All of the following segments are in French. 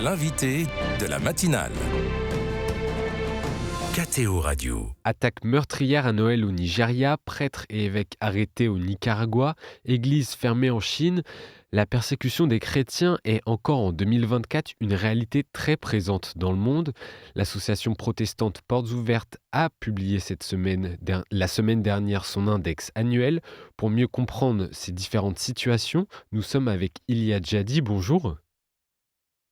l'invité de la matinale. KTO Radio. Attaque meurtrière à Noël au Nigeria, prêtres et évêques arrêtés au Nicaragua, église fermée en Chine. La persécution des chrétiens est encore en 2024 une réalité très présente dans le monde. L'association protestante Portes Ouvertes a publié la semaine dernière son index annuel. Pour mieux comprendre ces différentes situations, nous sommes avec Ilia Jadi. Bonjour.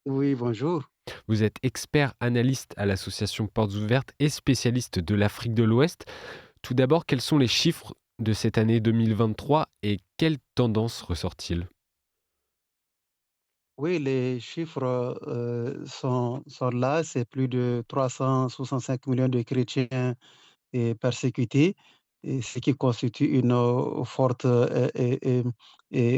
Oui, bonjour. Vous êtes expert analyste à l'association Portes Ouvertes et spécialiste de l'Afrique de l'Ouest. Tout d'abord, quels sont les chiffres de cette année 2023 et quelles tendances ressortent-ils ? Oui, les chiffres sont là. C'est plus de 365 millions de chrétiens persécutés, et ce qui constitue une forte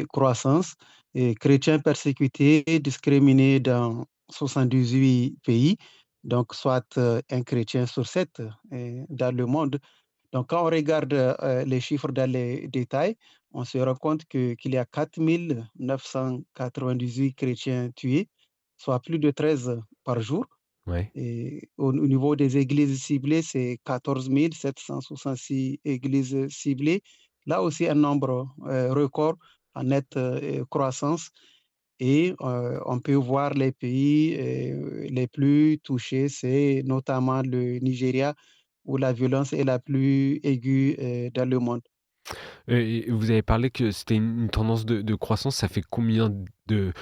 croissance. Et chrétiens persécutés, discriminés dans 78 pays, donc soit un chrétien sur sept dans le monde. Donc, quand on regarde les chiffres dans les détails, on se rend compte qu'il y a 4 998 chrétiens tués, soit plus de 13 par jour. Ouais. Et au niveau des églises ciblées, c'est 14 766 églises ciblées. Là aussi, un nombre record en nette croissance. Et on peut voir les pays les plus touchés, c'est notamment le Nigeria, où la violence est la plus aiguë dans le monde. Et vous avez parlé que c'était une tendance de croissance. Ça fait combien de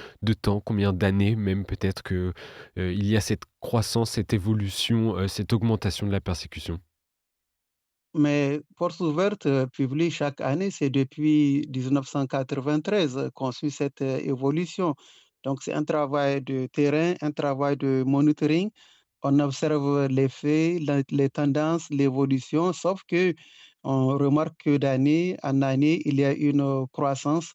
temps, combien d'années même peut-être que il y a cette croissance, cette évolution, cette augmentation de la persécution? Mais Portes Ouvertes publie chaque année, c'est depuis 1993 qu'on suit cette évolution. Donc c'est un travail de terrain, un travail de monitoring. On observe les faits, les tendances, l'évolution, sauf que on remarque que d'année en année, il y a une croissance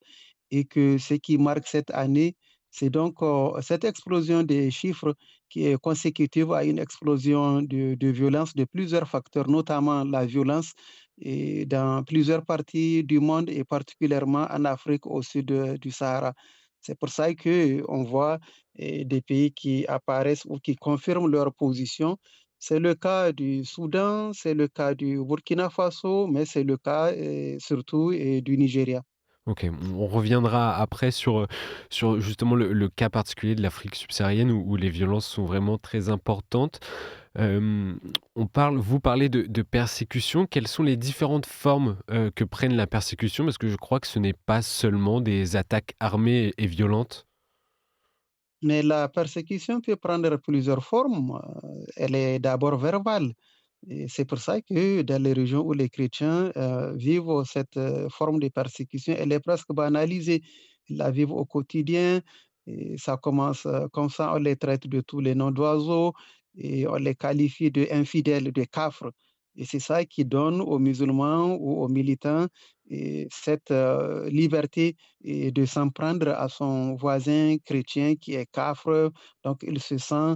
et que ce qui marque cette année, c'est donc cette explosion des chiffres qui est consécutive à une explosion de violence de plusieurs facteurs, notamment la violence et dans plusieurs parties du monde et particulièrement en Afrique au sud du Sahara. C'est pour ça qu'on voit des pays qui apparaissent ou qui confirment leur position. C'est le cas du Soudan, c'est le cas du Burkina Faso, mais c'est le cas surtout du Nigeria. OK, on reviendra après sur justement le cas particulier de l'Afrique subsaharienne où les violences sont vraiment très importantes. Hem, vous parlez de persécution. Quelles sont les différentes formes, que prennent la persécution? Parce que je crois que ce n'est pas seulement des attaques armées et violentes. Mais la persécution peut prendre plusieurs formes. Elle est d'abord verbale. Et c'est pour ça que dans les régions où les chrétiens vivent cette forme de persécution, elle est presque banalisée. Ils la vivent au quotidien. Et ça commence comme ça, on les traite de tous les noms d'oiseaux et on les qualifie d'infidèles, de cafres. Et c'est ça qui donne aux musulmans ou aux militants cette liberté et de s'en prendre à son voisin chrétien qui est cafre. Donc, il se sent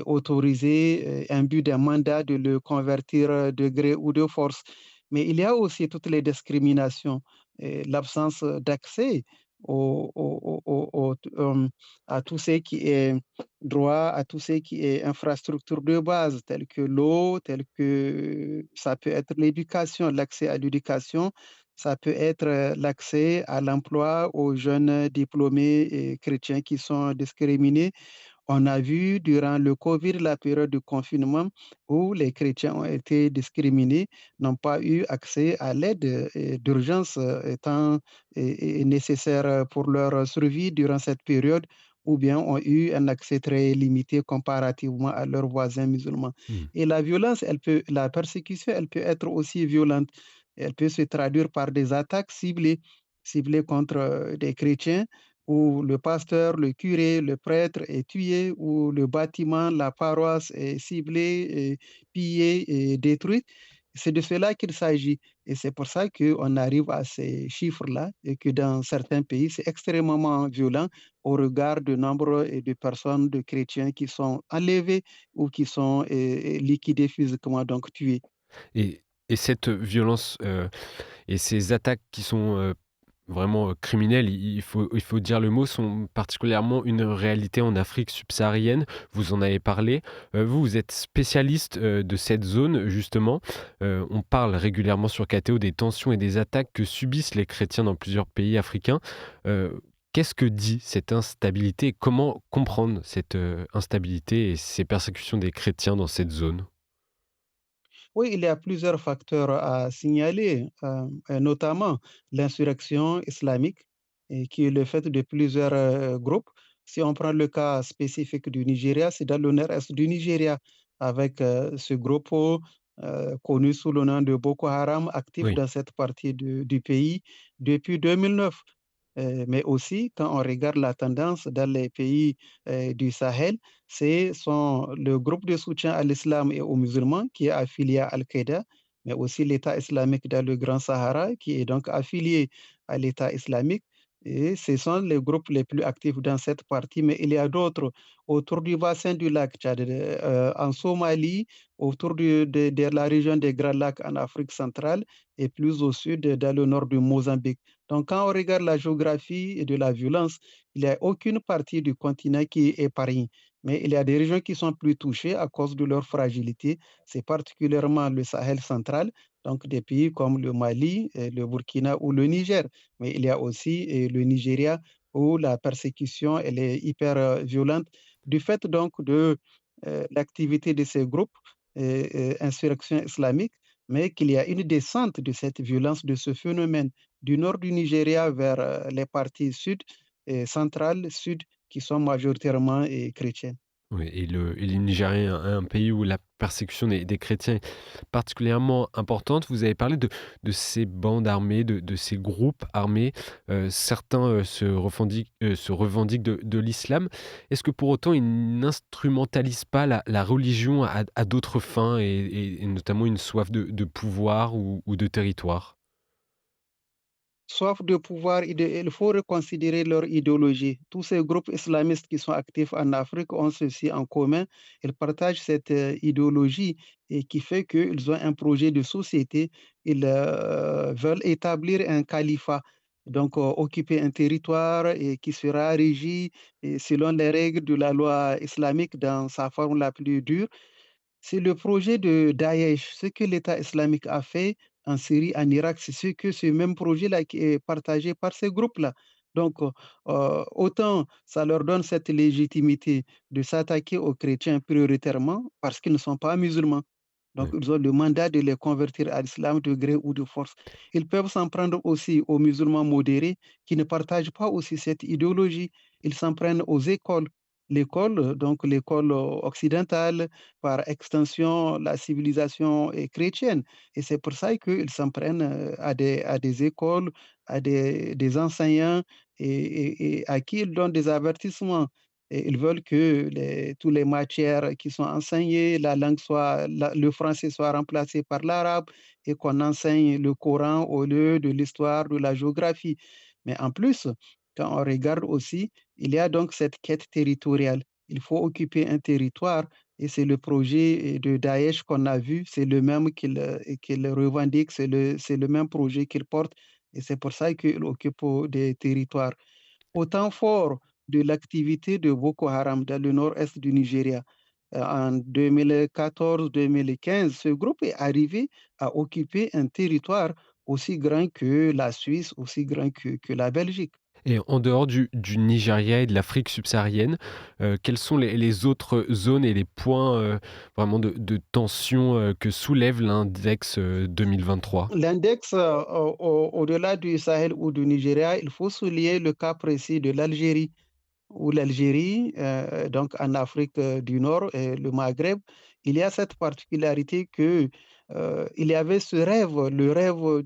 autorisé, imbu d'un mandat de le convertir de gré ou de force. Mais il y a aussi toutes les discriminations, l'absence d'accès à tout ce qui est droit, à tout ce qui est infrastructure de base, telles que l'eau, telles que ça peut être l'éducation, l'accès à l'éducation, ça peut être l'accès à l'emploi aux jeunes diplômés et chrétiens qui sont discriminés. On a vu durant le Covid, la période de confinement, où les chrétiens ont été discriminés, n'ont pas eu accès à l'aide d'urgence étant nécessaire pour leur survie durant cette période, ou bien ont eu un accès très limité comparativement à leurs voisins musulmans. Mmh. Et la persécution, elle peut être aussi violente. Elle peut se traduire par des attaques ciblées contre des chrétiens où le pasteur, le curé, le prêtre est tué, où le bâtiment, la paroisse est ciblée, et pillée et détruite. C'est de cela qu'il s'agit. Et c'est pour ça qu'on arrive à ces chiffres-là et que dans certains pays, c'est extrêmement violent au regard du nombre de personnes, de chrétiens qui sont enlevés ou qui sont liquidés physiquement, donc tués. Et cette violence, et ces attaques qui sont, vraiment, criminels, il faut dire le mot, sont particulièrement une réalité en Afrique subsaharienne. Vous en avez parlé. Vous êtes spécialiste, de cette zone justement. On parle régulièrement sur KTO des tensions et des attaques que subissent les chrétiens dans plusieurs pays africains. Qu'est-ce que dit cette instabilité et comment comprendre cette, instabilité et ces persécutions des chrétiens dans cette zone? Oui, il y a plusieurs facteurs à signaler, et notamment l'insurrection islamique et qui est le fait de plusieurs, groupes. Si on prend le cas spécifique du Nigeria, c'est dans le nord-est du Nigeria avec, ce groupe, connu sous le nom de Boko Haram, actif Oui, dans cette partie du pays depuis 2009. Mais aussi, quand on regarde la tendance dans les pays, du Sahel, c'est sont le groupe de soutien à l'islam et aux musulmans qui est affilié à Al-Qaïda, mais aussi l'État islamique dans le Grand Sahara qui est donc affilié à l'État islamique et ce sont les groupes les plus actifs dans cette partie, mais il y a d'autres autour du bassin du lac Tchad, en Somalie, autour de la région des Grands Lacs en Afrique centrale et plus au sud, dans le nord du Mozambique. Donc, quand on regarde la géographie et de la violence, il n'y a aucune partie du continent qui est épargnée. Mais il y a des régions qui sont plus touchées à cause de leur fragilité. C'est particulièrement le Sahel central, donc des pays comme le Mali, le Burkina ou le Niger. Mais il y a aussi le Nigeria où la persécution elle est hyper violente du fait donc de l'activité de ces groupes insurrection islamique, mais qu'il y a une descente de cette violence, de ce phénomène du nord du Nigeria vers, les parties sud et centrales, sud, qui sont majoritairement, chrétiennes. oui et le Nigeria est un pays où la persécution des chrétiens est particulièrement importante. Vous avez parlé de ces bandes armées, de ces groupes armés. Certains, se revendiquent de l'islam. Est-ce que pour autant ils n'instrumentalisent pas la religion à d'autres fins et notamment une soif de pouvoir ou de territoire? Soif de pouvoir, il faut reconsidérer leur idéologie. Tous ces groupes islamistes qui sont actifs en Afrique ont ceci en commun. Ils partagent cette idéologie et qui fait qu'ils ont un projet de société. Ils veulent établir un califat, donc occuper un territoire et qui sera régi et selon les règles de la loi islamique dans sa forme la plus dure. C'est le projet de Daesh. Ce que l'État islamique a fait en Syrie, en Irak, c'est ce que ce même projet-là qui est partagé par ces groupes-là. Donc, autant ça leur donne cette légitimité de s'attaquer aux chrétiens prioritairement parce qu'ils ne sont pas musulmans. Donc, Oui. ils ont le mandat de les convertir à l'islam de gré ou de force. Ils peuvent s'en prendre aussi aux musulmans modérés qui ne partagent pas aussi cette idéologie. Ils s'en prennent aux écoles. L'école, donc l'école occidentale, par extension, la civilisation est chrétienne. Et c'est pour ça qu'ils s'en prennent à des écoles, à des enseignants et à qui ils donnent des avertissements. Et ils veulent que toutes les matières qui sont enseignées, la langue soit, le français soit remplacé par l'arabe et qu'on enseigne le Coran au lieu de l'histoire, de la géographie. Mais en plus, quand on regarde aussi, il y a donc cette quête territoriale. Il faut occuper un territoire et c'est le projet de Daesh qu'on a vu, c'est le même qu'il revendique, c'est le même projet qu'il porte et c'est pour ça qu'il occupe des territoires. Au temps fort de l'activité de Boko Haram dans le nord-est du Nigeria, en 2014-2015, ce groupe est arrivé à occuper un territoire aussi grand que la Suisse, aussi grand que la Belgique. Et en dehors du Nigeria et de l'Afrique subsaharienne, quelles sont les autres zones et les points, vraiment de tension, que soulève l'index, 2023? L'index, au-delà du Sahel ou du Nigeria, il faut souligner le cas précis de l'Algérie. Où l'Algérie, donc en Afrique, du Nord et le Maghreb, il y a cette particularité que, il y avait ce rêve, le rêve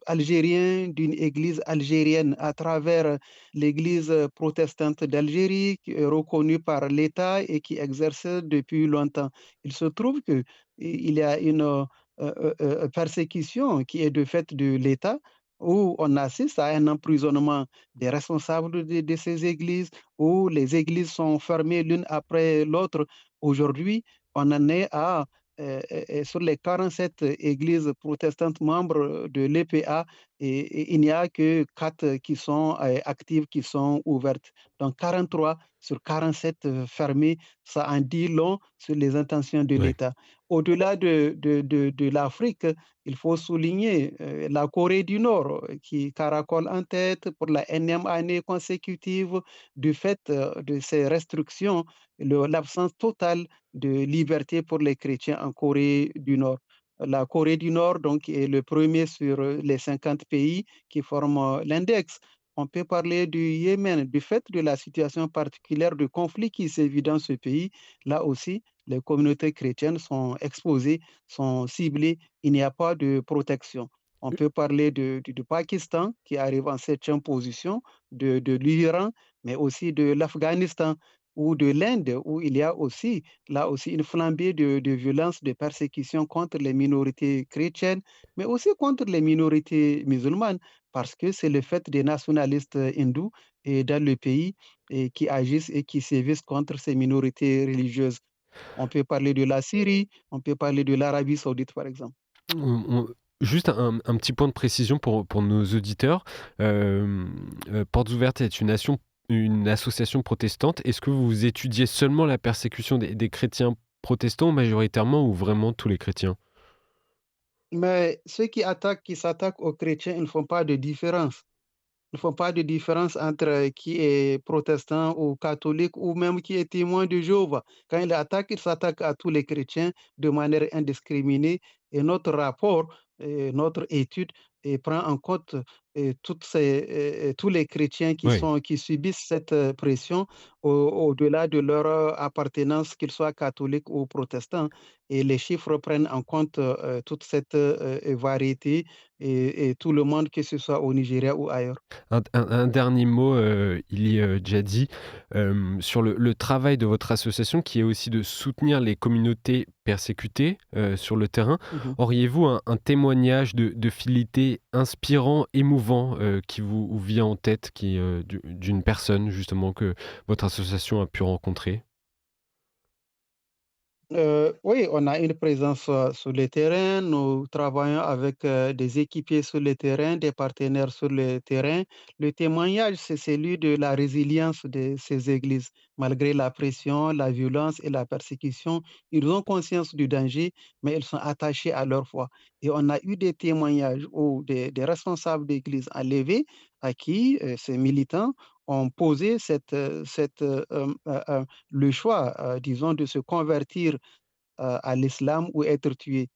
algérien d'une église algérienne à travers l'église, protestante d'Algérie qui est reconnue par l'État et qui exerce depuis longtemps. Il se trouve que il y a une, persécution qui est de fait de l'État où on assiste à un emprisonnement des responsables de ces églises, où les églises sont fermées l'une après l'autre. Aujourd'hui, on en est à et sur les 47 églises protestantes membres de l'EPA, et il n'y a que 4 qui sont actives, qui sont ouvertes. Donc 43 sur 47 fermées, ça en dit long sur les intentions de Ouais. l'État. Au-delà de l'Afrique, il faut souligner la Corée du Nord qui caracole en tête pour la énième année consécutive du fait de ces restrictions, l'absence totale de liberté pour les chrétiens en Corée du Nord. La Corée du Nord donc est le premier sur les 50 pays qui forment l'index. On peut parler du Yémen, du fait de la situation particulière de conflit qui sévit dans ce pays. Là aussi, les communautés chrétiennes sont exposées, sont ciblées. Il n'y a pas de protection. On peut parler du Pakistan qui arrive en septième position, de l'Iran, mais aussi de l'Afghanistan ou de l'Inde, où il y a aussi, là aussi, une flambée de violence, de persécution contre les minorités chrétiennes, mais aussi contre les minorités musulmanes, parce que c'est le fait des nationalistes hindous et dans le pays et qui agissent et qui sévissent contre ces minorités religieuses. On peut parler de la Syrie, on peut parler de l'Arabie saoudite, par exemple. On juste un petit point de précision pour nos auditeurs. Portes ouvertes est une association protestante. Est-ce que vous étudiez seulement la persécution des chrétiens protestants majoritairement ou vraiment tous les chrétiens? Mais ceux qui attaquent, qui s'attaquent aux chrétiens, ils ne font pas de différence. Ils ne font pas de différence entre qui est protestant ou catholique ou même qui est témoin de Jéhovah. Quand il s'attaque à tous les chrétiens de manière indiscriminée. Et notre rapport, notre étude prend en compte tous les chrétiens Oui. qui subissent cette pression au-delà de leur appartenance, qu'ils soient catholiques ou protestants. Et les chiffres prennent en compte toute cette variété et tout le monde, que ce soit au Nigeria ou ailleurs. Un dernier mot, Ili Djadi, sur le travail de votre association qui est aussi de soutenir les communautés persécutées, sur le terrain. Mhm. Auriez-vous un témoignage de fidélité inspirant, émouvant, qui vous vient en tête, d'une personne justement que votre association a pu rencontrer? Oui, on a une présence sur le terrain. Nous travaillons avec des équipiers sur le terrain, des partenaires sur le terrain. Le témoignage, c'est celui de la résilience de ces églises. Malgré la pression, la violence et la persécution, ils ont conscience du danger, mais ils sont attachés à leur foi. Et on a eu des témoignages où des responsables d'église enlevés à qui ces militants ont posé le choix, disons, de se convertir à l'islam ou être tués.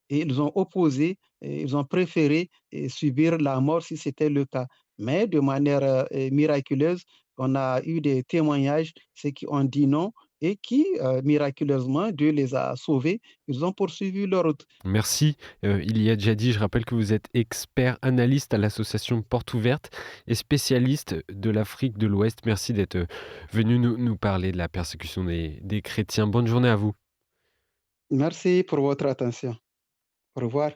Et ils ont opposé, et ils ont préféré subir la mort si c'était le cas. Mais de manière miraculeuse, on a eu des témoignages, ceux qui ont dit non et qui, miraculeusement, Dieu les a sauvés. Ils ont poursuivi leur route. Merci, Ilia Djadi. Je rappelle que vous êtes expert analyste à l'association Portes Ouvertes et spécialiste de l'Afrique de l'Ouest. Merci d'être, venu nous parler de la persécution des chrétiens. Bonne journée à vous. Merci pour votre attention. Au revoir.